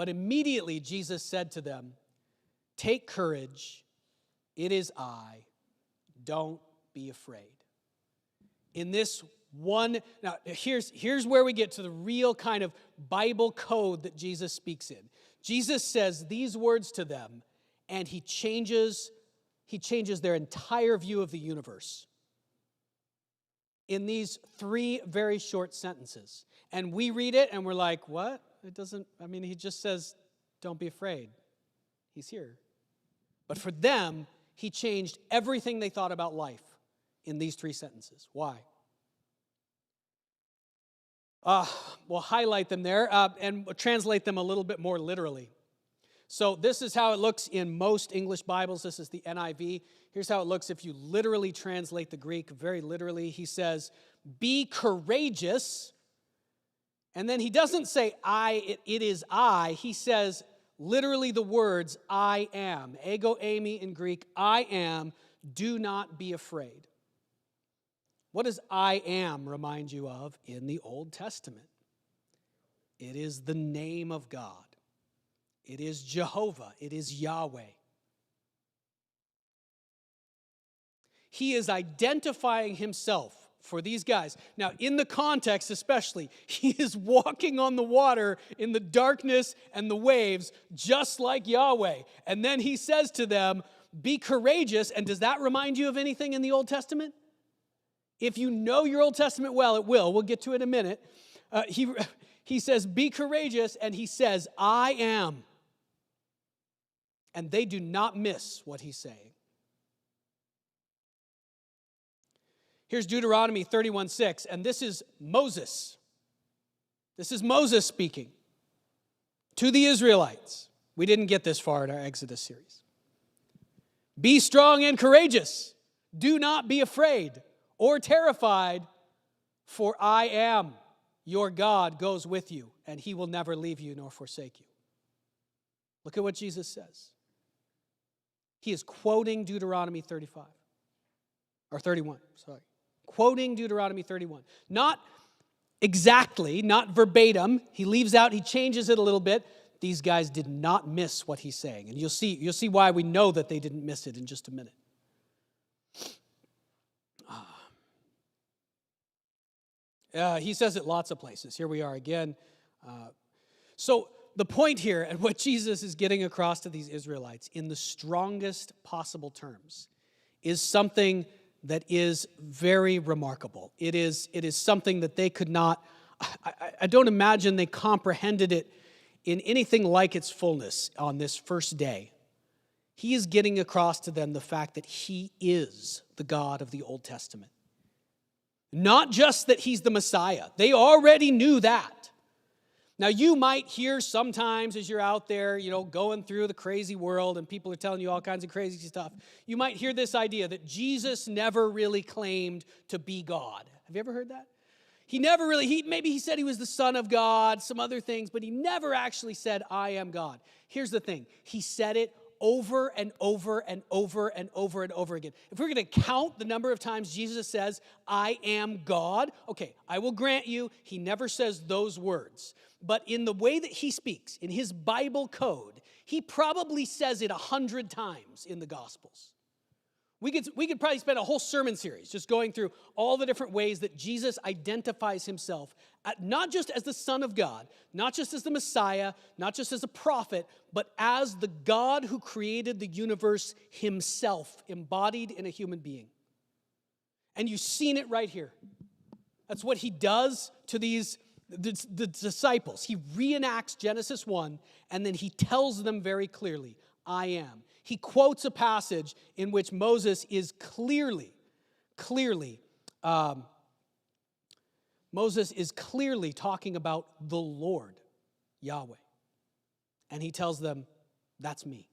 But immediately Jesus said to them, "Take courage, it is I, don't be afraid." In this one, now here's where we get to the real kind of Bible code that Jesus speaks in. Jesus says these words to them, and he changes their entire view of the universe in these three very short sentences. And we read it and we're like, what? He just says, don't be afraid. He's here. But for them, he changed everything they thought about life in these three sentences. Why? We'll highlight them there and translate them a little bit more literally. So this is how it looks in most English Bibles. This is the NIV. Here's how it looks if you literally translate the Greek very literally. He says, "Be courageous." And then he doesn't say it is I. He says literally the words I am. Ego eimi in Greek, I am. Do not be afraid. What does I am remind you of in the Old Testament? It is the name of God. It is Jehovah. It is Yahweh. He is identifying himself for these guys. Now, in the context especially, he is walking on the water in the darkness and the waves, just like Yahweh. And then he says to them, be courageous. And does that remind you of anything in the Old Testament? If you know your Old Testament well, it will. We'll get to it in a minute. He says, be courageous, and he says, I am. And they do not miss what he's saying. Here's Deuteronomy 31:6, and this is Moses. This is Moses speaking to the Israelites. We didn't get this far in our Exodus series. Be strong and courageous. Do not be afraid or terrified, for I am your God goes with you, and he will never leave you nor forsake you. Look at what Jesus says. He is quoting Deuteronomy 31. Quoting Deuteronomy 31. Not exactly, not verbatim. He leaves out, he changes it a little bit. These guys did not miss what he's saying. And you'll see why we know that they didn't miss it in just a minute. He says it lots of places. Here we are again. So the point here, and what Jesus is getting across to these Israelites in the strongest possible terms, is something that is very remarkable. It is something that they could not, I don't imagine they comprehended it in anything like its fullness on this first day. He is getting across to them the fact that he is the God of the Old Testament. Not just that he's the Messiah. They already knew that. Now, you might hear sometimes as you're out there, going through the crazy world and people are telling you all kinds of crazy stuff, you might hear this idea that Jesus never really claimed to be God. Have you ever heard that? Maybe he said he was the Son of God, some other things, but he never actually said, I am God. Here's the thing. He said it over and over and over and over and over again. If we're going to count the number of times Jesus says, I am God, okay, I will grant you, he never says those words. But in the way that he speaks, in his Bible code, he probably says it 100 times in the Gospels. We could probably spend a whole sermon series just going through all the different ways that Jesus identifies himself, not just as the Son of God, not just as the Messiah, not just as a prophet, but as the God who created the universe himself, embodied in a human being. And you've seen it right here. That's what he does to the disciples. He reenacts Genesis 1, and then he tells them very clearly, I am. He quotes a passage in which Moses is clearly talking about the Lord, Yahweh. And he tells them, that's me.